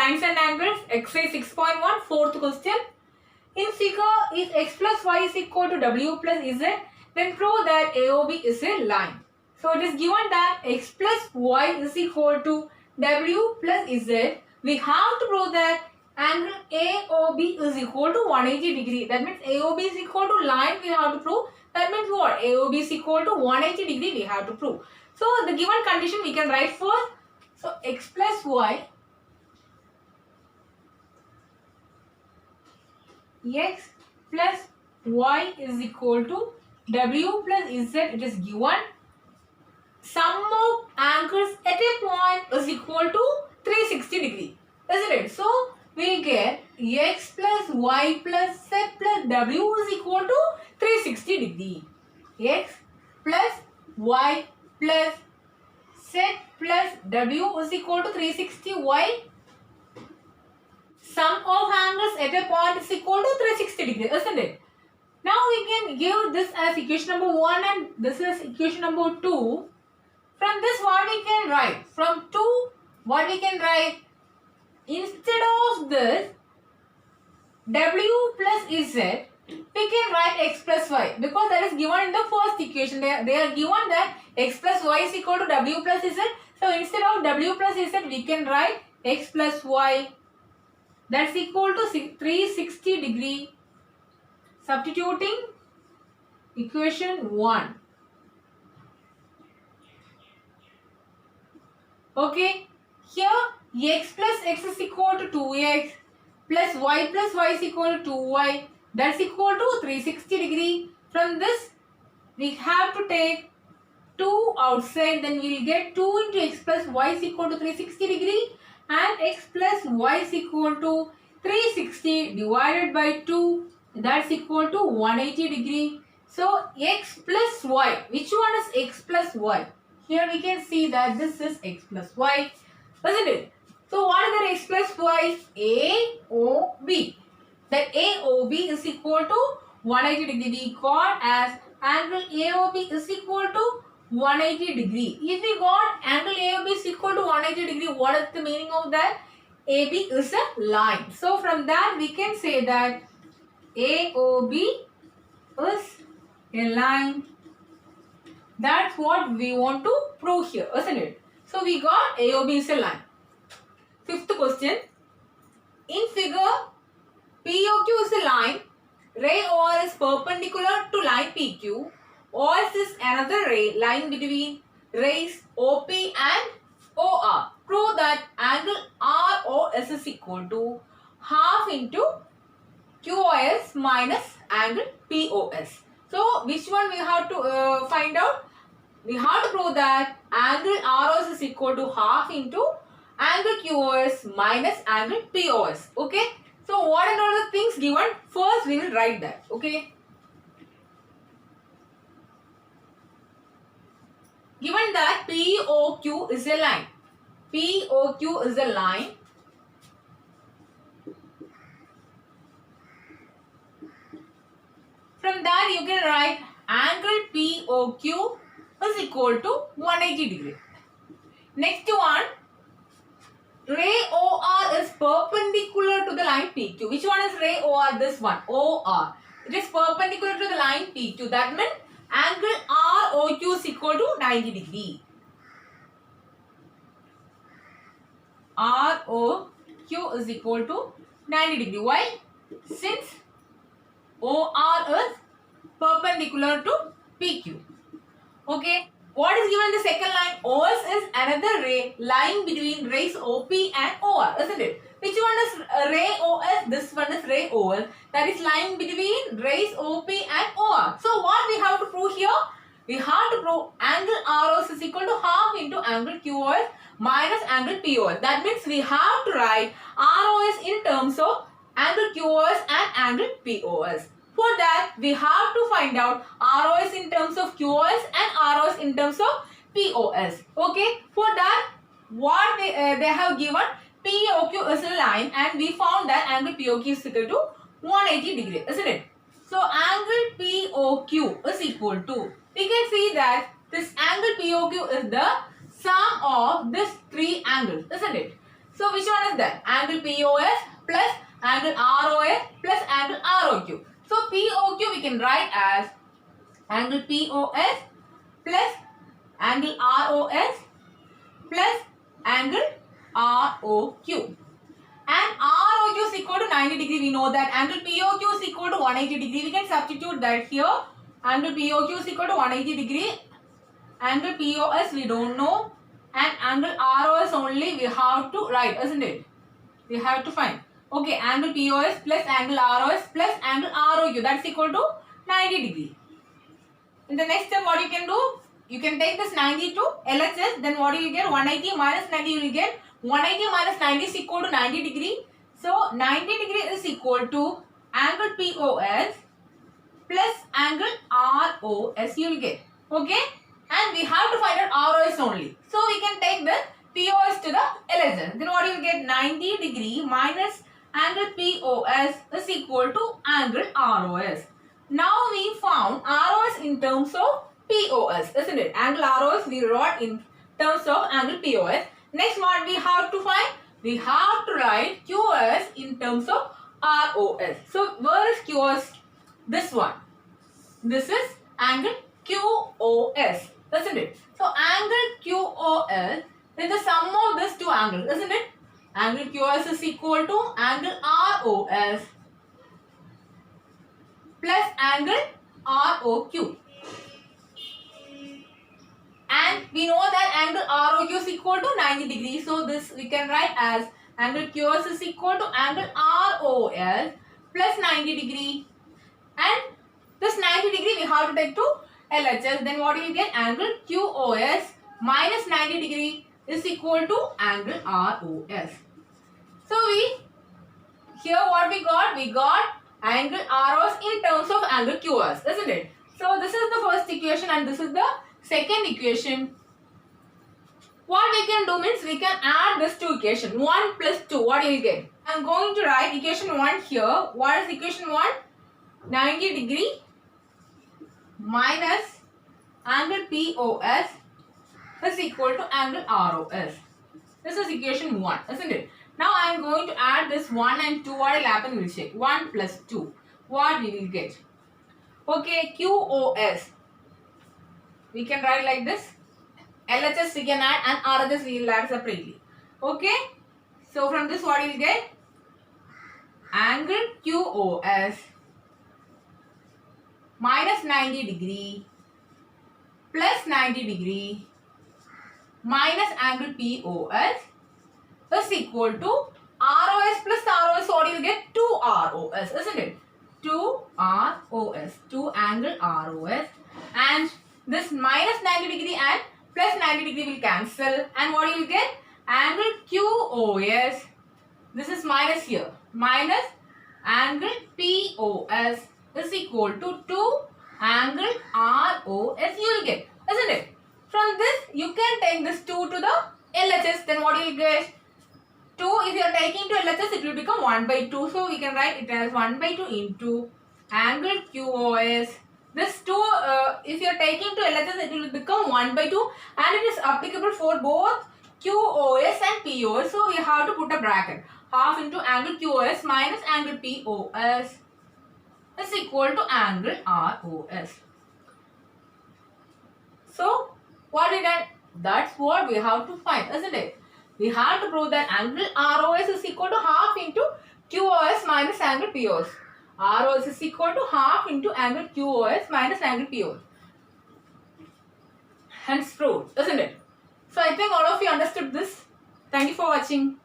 lines and angles, exercise 6.1, fourth question. In figure, if x plus y is equal to w plus z, then prove that AOB is a line. So it is given that x plus y is equal to w plus z. We have to prove that angle AOB is equal to 180 degree. That means AOB is equal to line we have to prove. That means what? AOB is equal to 180 degree we have to prove. So the given condition we can write first. So x plus y, x plus y is equal to w plus z. It is given. Sum of angles at a point is equal to 360 degree. Isn't it? So we get x plus y plus z plus w is equal to 360 degree. X plus y plus z plus w is equal to 360. Y, sum of angles at a point is equal to 360 degree, isn't it? Now we can give this as equation number 1 and this is equation number 2. From this what we can write? From 2 what we can write? Instead of this w plus z, we can write x plus y because that is given in the first equation. They are given that x plus y is equal to w plus z. So instead of w plus z, we can write x plus y. That's equal to 360 degree. Substituting equation 1. Okay. Here x plus x is equal to 2x plus y is equal to 2y. That's equal to 360 degree. From this we have to take 2 outside. Then we will get 2 into x plus y is equal to 360 degree. And x plus y is equal to 360 divided by 2. That's equal to 180 degree. So x plus y. Which one is x plus y? Here we can see that this is x plus y. Isn't it? So what is the x plus y? AOB. That AOB is equal to 180 degree. We got as angle AOB is equal to 180 degree. If we got angle AOB is equal to 180 degree, what is the meaning of that? AB is a line. So from that we can say that AOB is a line. That's what we want to prove here, isn't it? So we got AOB is a line. Fifth question. In figure, POQ is a line. Ray OR is perpendicular to line PQ. OS is another ray lying between rays OP and OR. Prove that angle ROS is equal to half into QOS minus angle POS. So which one we have to find out? We have to prove that angle ROS is equal to half into angle QOS minus angle POS. Okay. So what are all the things given? First we will write that. Okay. Given that POQ is a line. POQ is a line. From that you can write angle POQ is equal to 180 degree. Next one, ray OR is perpendicular to the line PQ. Which one is ray OR? This one, OR. It is perpendicular to the line PQ. That means angle ROQ is equal to 90 degree. ROQ is equal to 90 degree. Why? Since OR is perpendicular to PQ. Okay. What is given in the second line? OS is another ray lying between rays OP and OR, isn't it? Which one is ray OS? This one is ray OS. That is lying between rays OP and OR. So what we have to prove here? We have to prove angle ROS is equal to half into angle QOS minus angle POS. That means we have to write ROS in terms of angle QOS and angle POS. For that, we have to find out ROS in terms of QOS and ROS in terms of POS. Okay. For that, what they have given POQ is a line and we found that angle POQ is equal to 180 degree, isn't it? So angle POQ is equal to, we can see that this angle POQ is the sum of these three angles, isn't it? So which one is that? Angle POS plus angle ROS plus angle ROQ. So POQ we can write as angle POS plus angle ROS plus angle ROQ. And ROQ is equal to 90 degree. We know that angle POQ is equal to 180 degree. We can substitute that here. Angle POQ is equal to 180 degree. Angle POS we don't know. And angle ROS only we have to write, isn't it? We have to find. Okay, angle POS plus angle ROS plus angle ROQ. That's equal to 90 degree. In the next step, what you can do? You can take this 90 to LHS. Then what you will get? 180 minus 90 you will get. 180 minus 90 is equal to 90 degree. So 90 degree is equal to angle POS plus angle ROS you will get. Okay? And we have to find out ROS only. So we can take the POS to the LHS. Then what you will get? 90 degree minus angle POS is equal to angle ROS. Now we found ROS in terms of POS, isn't it? Angle ROS we wrote in terms of angle POS. Next what we have to find? We have to write QoS in terms of ROS. So where is QoS? This one. This is angle QoS, isn't it? So angle QoS is the sum of these two angles, isn't it? Angle QoS is equal to angle ROS plus angle ROQ. And we know that angle ROQ is equal to 90 degrees. So this we can write as angle QoS is equal to angle ROS plus 90 degree. And this 90 degree we have to take to LHS. Then what do you get? Angle QoS minus 90 degree is equal to angle ROS. So here what we got? We got angle ROS in terms of angle QoS, isn't it? So this is the first equation and this is the second equation. What we can do means we can add this two equation. 1 plus 2. What do you get? I am going to write equation 1 here. What is equation 1? 90 degree minus angle POS is equal to angle ROS. This is equation 1, isn't it? Now I am going to add this 1 and 2. What will happen? We will check. 1 plus 2. What we will get? Okay, QoS. We can write like this. LHS we can add and RHS we will add separately. Okay. So from this what you will get? Angle QoS minus 90 degree plus 90 degree minus angle POS is equal to ROS plus ROS. What you will get? 2 ROS, isn't it? 2 ROS, 2 angle ROS, and this minus 90 degree and plus 90 degree will cancel, and what you will get? Angle QoS, this is minus here, minus angle POS is equal to 2 angle ROS you will get, isn't it? From this you can take this 2 to the LHS, then what you will get? 2 if you are taking to LHS it will become 1 by 2, so we can write it as 1 by 2 into angle QoS. This 2 if you are taking to LHS it will become 1 by 2 and it is applicable for both QoS and POS, so we have to put a bracket. Half into angle QoS minus angle POS is equal to angle ROS. So what we done? That's what we have to find, isn't it? We have to prove that angle ROS is equal to half into QoS minus angle POS. ROS is equal to half into angle QoS minus angle POS. Hence proved, isn't it? So I think all of you understood this. Thank you for watching.